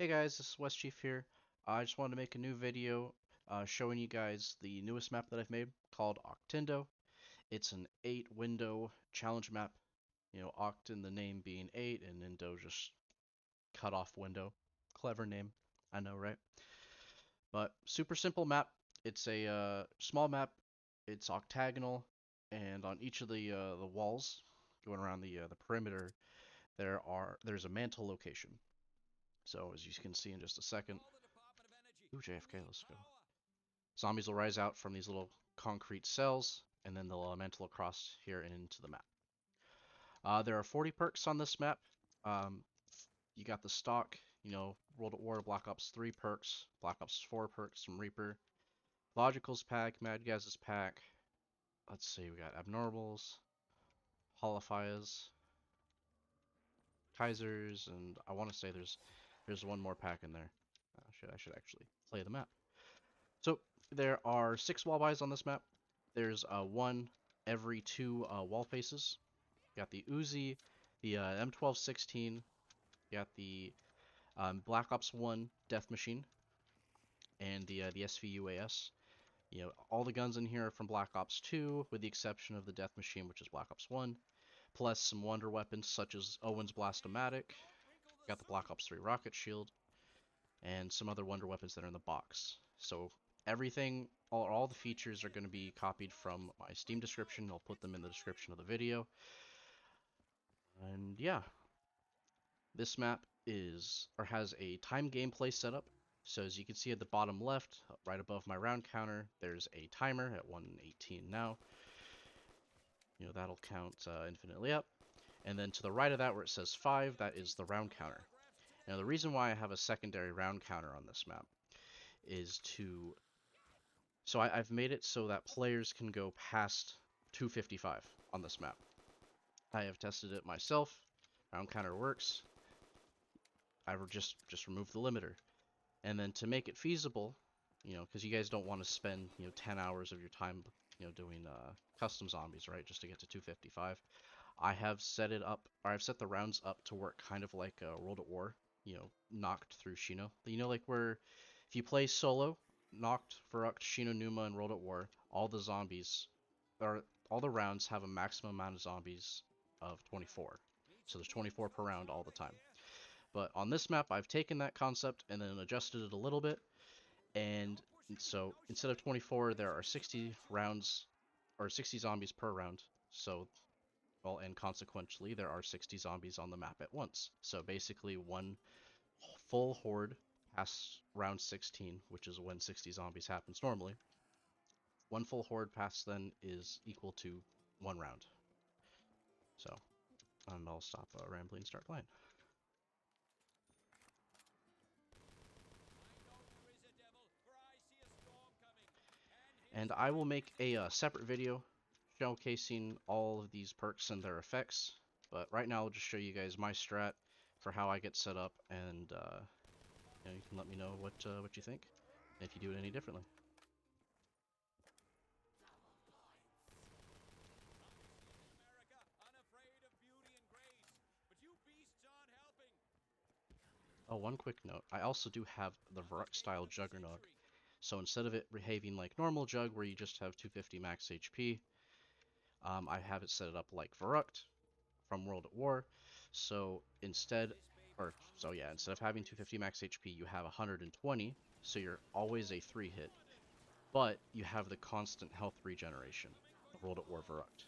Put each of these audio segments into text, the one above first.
Hey guys, this is West Chief here. I just wanted to make a new video showing you guys the newest map that I've made called Octindow. It's an 8-window challenge map. You know, Oct in the name being 8 and Indo just cut off window. Clever name, I know, right? But super simple map. It's a small map. It's octagonal, and on each of the walls going around the perimeter, there's a mantle location. So as you can see in just a second, ooh, JFK, let's go. Zombies will rise out from these little concrete cells, and then they'll mantle across here and into the map. There are 40 perks on this map. Um, you got the stock, World at War, Black Ops 3 perks, Black Ops 4 perks from Reaper, Logicals pack, Mad Gaz's pack. Let's see, we got Abnormals, Holifiers, Kaisers, and I want to say there's one more pack in there. I should actually play the map. So there are 6 wall buys on this map. There's one every 2 wall faces. You got the Uzi, the M1216, you got the Black Ops 1 Death Machine, and the SVUAS. You know, all the guns in here are from Black Ops 2, with the exception of the Death Machine, which is Black Ops 1, plus some wonder weapons such as Owen's Blast-O-Matic. Got the Black Ops 3 rocket shield, and some other wonder weapons that are in the box. So everything, all the features are going to be copied from my Steam description. I'll put them in the description of the video. And yeah, this map has a time gameplay setup. So as you can see at the bottom left, right above my round counter, there's a timer at 1:18 now. You know, that'll count infinitely up. And then to the right of that where it says 5, that is the round counter. Now the reason why I have a secondary round counter on this map is I've made it so that players can go past 255 on this map. I have tested it myself. Round counter works. I just removed the limiter. And then to make it feasible, because you guys don't want to spend, 10 hours of your time, doing custom zombies, right, just to get to 255. I have set it up, or I've set the rounds up to work kind of like World at War, knocked through Shino. Like where if you play solo, knocked, Verruckt, Shino, Numa, and World at War, all the rounds have a maximum amount of zombies of 24. So there's 24 per round all the time. But on this map, I've taken that concept and then adjusted it a little bit. And so instead of 24, there are 60 rounds, or 60 zombies per round. So, well, and consequently, there are 60 zombies on the map at once. So basically, one full horde past round 16, which is when 60 zombies happens normally. One full horde past then is equal to 1 round. So, and I'll stop rambling and start playing. And I will make a separate video showcasing all of these perks and their effects. But right now I'll just show you guys my strat for how I get set up, and you can let me know what you think, and if you do it any differently. Oh, one quick note. I also do have the Verruckt style Juggernog. So instead of it behaving like normal Jug, where you just have 250 max HP, I have it set it up like Verruckt from World at War. So instead of having 250 max HP, you have 120, so you're always a 3-hit, but you have the constant health regeneration of World at War Verruckt.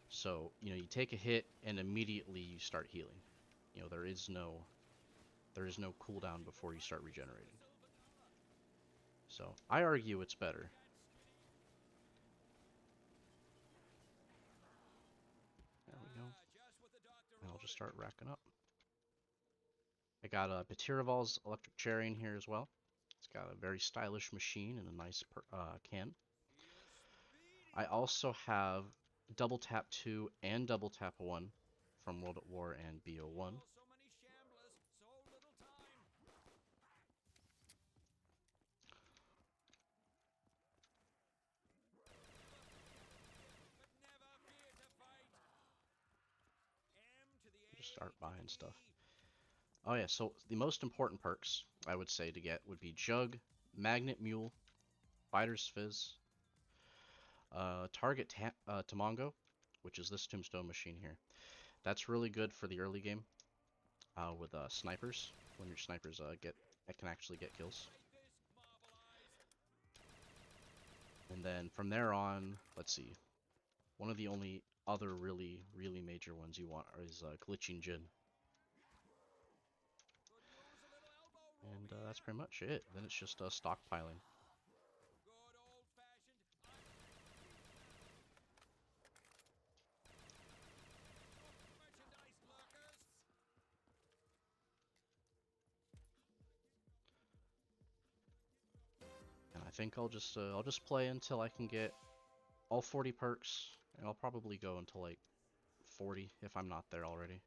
So, you take a hit and immediately you start healing. There is no cooldown before you start regenerating. So, I argue it's better. There we go. And I'll just start racking up. I got a Petiravol's electric cherry in here as well. It's got a very stylish machine and a nice can. I also have Double Tap 2 and Double Tap 1 from World at War and BO1. Just start buying stuff. Oh yeah, so the most important perks I would say to get would be Jug, Magnet Mule, Fighter's Fizz, Target Tamongo, which is this tombstone machine here. That's really good for the early game with snipers. When your snipers can actually get kills. And then from there on, let's see. One of the only other really major ones you want is Glitching Jin. And that's pretty much it. Then it's just stockpiling. And I think I'll just play until I can get all 40 perks, and I'll probably go until like 40 if I'm not there already.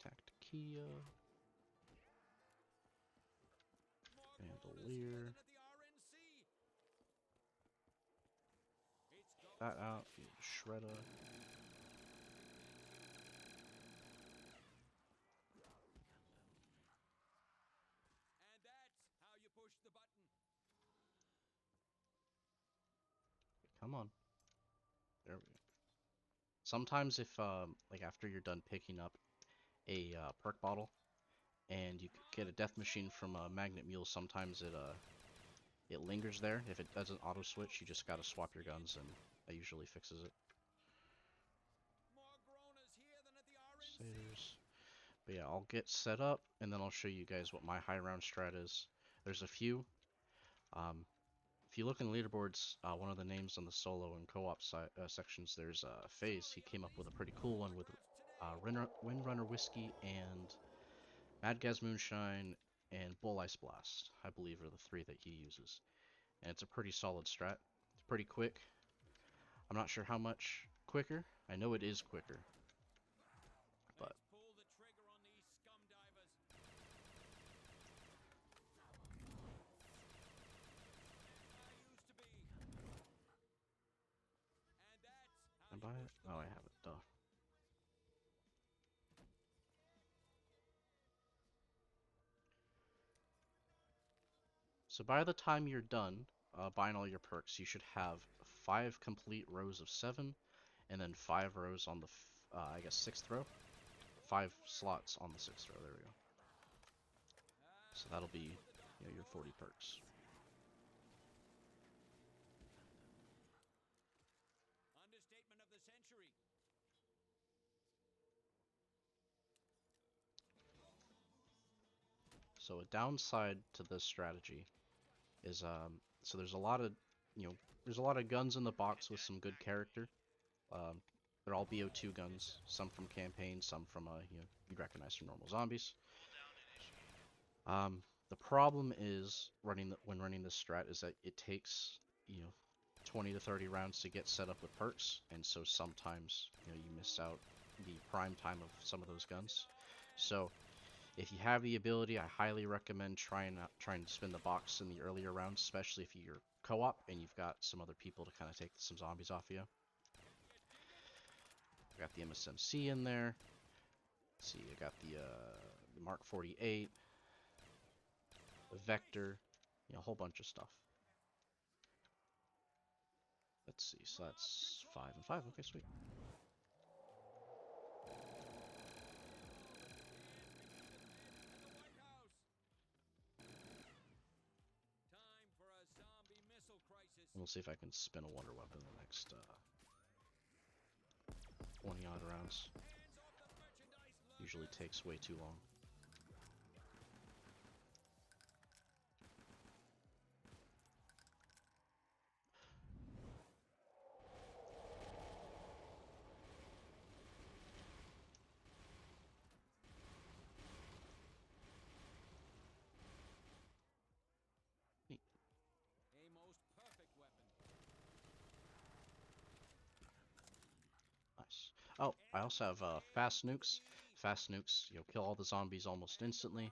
Tacticia. Bandolier. That out. Shredder. Come on. There we go. Sometimes if, like after you're done picking up a perk bottle, and you get a death machine from a magnet mule, sometimes it lingers there. If it doesn't auto switch, you just gotta swap your guns, and that usually fixes it. Satyrs. But yeah, I'll get set up, and then I'll show you guys what my high round strat is. There's a few. If you look in leaderboards, one of the names on the solo and co-op sections, there's FaZe. He came up with a pretty cool one with Windrunner Whiskey and Mad Gaz Moonshine and Bull Ice Blast, I believe are the three that he uses. And it's a pretty solid strat. It's pretty quick. I'm not sure how much quicker. I know it is quicker. But can I buy it? Oh, I have it. Duh. So by the time you're done buying all your perks, you should have 5 complete rows of 7, and then 5 rows on the, I guess, 6th row. 5 slots on the 6th row. There we go. So that'll be, your 40 perks. Understatement of the century. So a downside to this strategy is so there's a lot of there's a lot of guns in the box with some good character. They're all BO2 guns, some from campaign, some from you'd recognize from normal zombies. The problem is when running this strat is that it takes 20 to 30 rounds to get set up with perks, and so sometimes you miss out the prime time of some of those guns. So if you have the ability, I highly recommend trying to spin the box in the earlier rounds, especially if you're co-op and you've got some other people to kind of take some zombies off you. I got the MSMC in there. Let's see, I got the Mark 48, the Vector, a whole bunch of stuff. Let's see, so that's 5 and 5. Okay, sweet. And we'll see if I can spin a Wunderwaffe in the next 20 odd rounds. Usually takes way too long. Oh, I also have fast nukes. Fast nukes, you'll kill all the zombies almost instantly.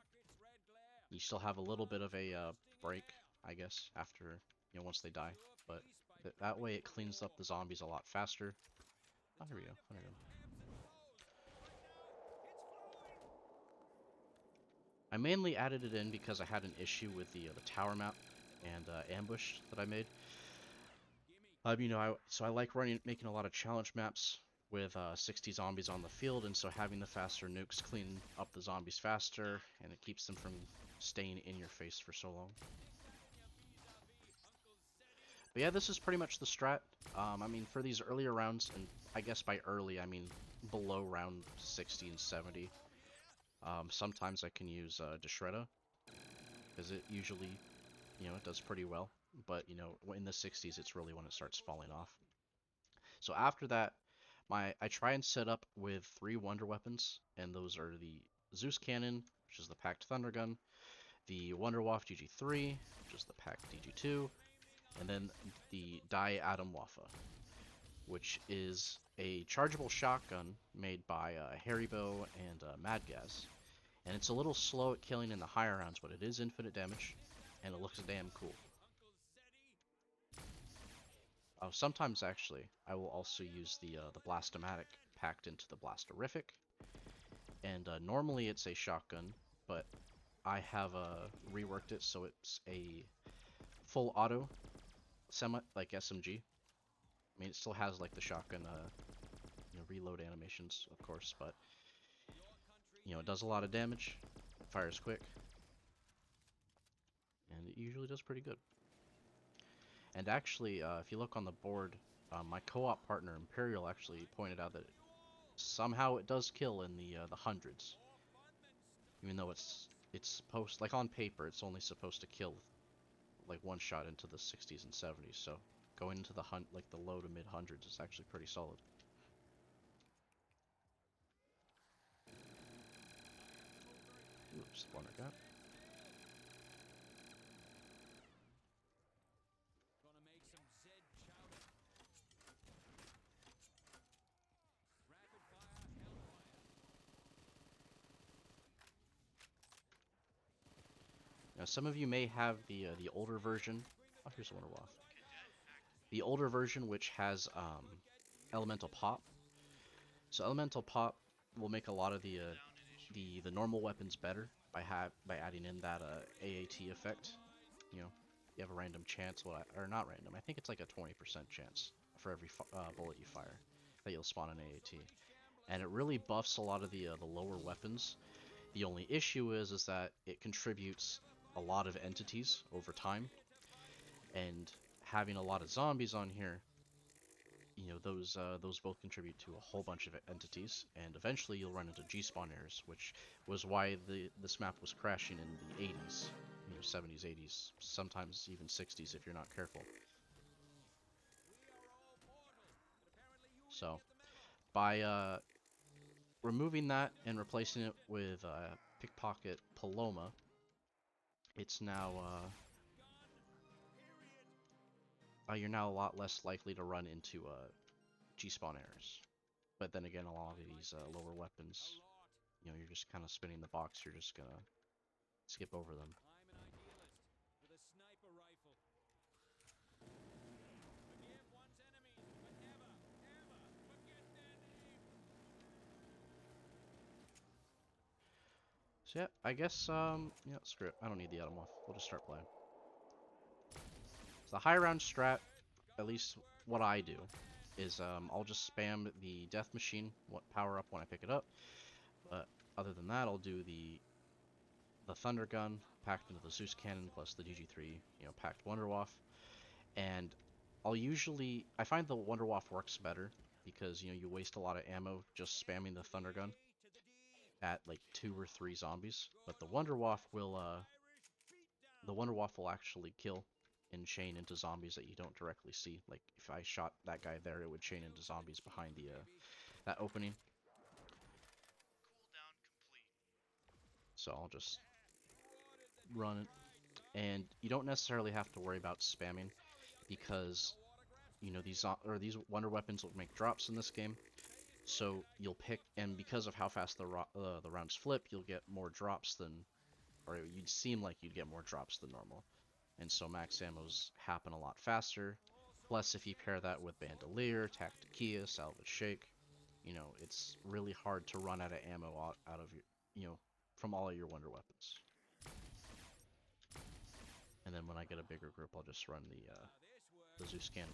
You still have a little bit of a break, I guess, after, once they die. But that way it cleans up the zombies a lot faster. Oh, here we go. Thundergun. I mainly added it in because I had an issue with the tower map and ambush that I made. So I like making a lot of challenge maps with 60 zombies on the field, and so having the faster nukes clean up the zombies faster, and it keeps them from staying in your face for so long. But yeah, this is pretty much the strat. I mean, for these earlier rounds, and I guess by early I mean below round 60 and 70, sometimes I can use Deshredda, because it usually, it does pretty well. But, in the 60s, it's really when it starts falling off. So after that, I try and set up with 3 Wonder Weapons, and those are the Zeus Cannon, which is the packed Thundergun, the Wunderwaffe DG3, which is the packed DG2, and then the Atomwaffe, which is a chargeable shotgun made by Haribo and Madgas. And it's a little slow at killing in the higher rounds, but it is infinite damage, and it looks damn cool. Sometimes, actually, I will also use the Blast-O-Matic packed into the Blast-Orific. And normally it's a shotgun, but I have reworked it so it's a full auto like SMG. I mean, it still has like the shotgun reload animations, of course, but it does a lot of damage, fires quick, and it usually does pretty good. And actually, if you look on the board, my co-op partner Imperial actually pointed out that somehow it does kill in the hundreds, even though it's supposed, like on paper, it's only supposed to kill like one shot into the 60s and 70s. So going into the like the low to mid hundreds is actually pretty solid. Oops, Blundergat. Now, some of you may have the older version. Oh, here's a Wunderwaffe. The older version, which has elemental pop. So elemental pop will make a lot of the normal weapons better by adding in that AAT effect. You have a random chance, or not random. I think it's like a 20% chance for every bullet you fire that you'll spawn an AAT, and it really buffs a lot of the lower weapons. The only issue is that it contributes a lot of entities over time, and having a lot of zombies on here, those both contribute to a whole bunch of entities, and eventually you'll run into G-spawn errors, which was why this map was crashing in the 80s, 70s, 80s, sometimes even 60s if you're not careful. So, by removing that and replacing it with Pickpocket Paloma, it's now you're now a lot less likely to run into G-spawn errors. But then again, a lot of these lower weapons, you're just kind of spinning the box. You're just gonna skip over them. So yeah, I guess screw it. I don't need the Atomwaffe. We'll just start playing. So the high round strat, at least what I do, is I'll just spam the death machine power up when I pick it up. But other than that, I'll do the Thundergun packed into the Zeus Cannon plus the DG3, packed Wunderwaffe. And I find the Wunderwaffe works better because, you waste a lot of ammo just spamming the Thundergun at like 2 or 3 zombies. But the Wunderwaffe will actually kill and chain into zombies that you don't directly see. Like if I shot that guy there, it would chain into zombies behind the that opening. So I'll just run it, and you don't necessarily have to worry about spamming because these Wonder Weapons will make drops in this game. So you'll pick, and because of how fast the rounds flip, you'll get more drops than, or you'd seem like you'd get more drops than normal. And so max ammos happen a lot faster. Plus, if you pair that with Bandolier, Tactikia, Salvage Shake, you know, it's really hard to run out of ammo out of your, you know, from all of your wonder weapons. And then when I get a bigger group, I'll just run the Zeus cannon.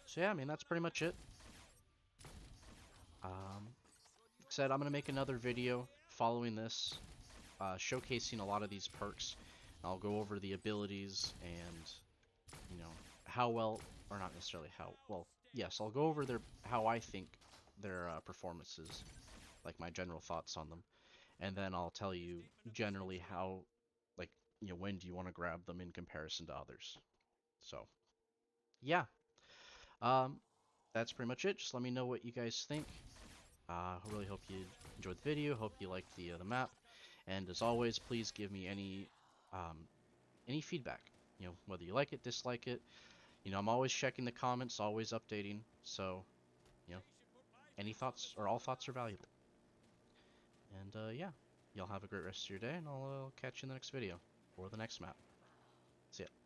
So yeah, I mean, that's pretty much it. Like I said, I'm gonna make another video following this, showcasing a lot of these perks. I'll go over the abilities and, you know, how well, or not necessarily how well. Yes, I'll go over how I think their performances, like my general thoughts on them, and then I'll tell you generally how, like, you know, when do you want to grab them in comparison to others. So, yeah, um, that's pretty much it. Just let me know what you guys think. I really hope you enjoyed the video. Hope you liked the map, and as always, please give me any feedback. You know, whether you like it, dislike it. You know, I'm always checking the comments, always updating. So, you know, any thoughts or all thoughts are valuable. And yeah, y'all have a great rest of your day, and I'll catch you in the next video or the next map. See ya.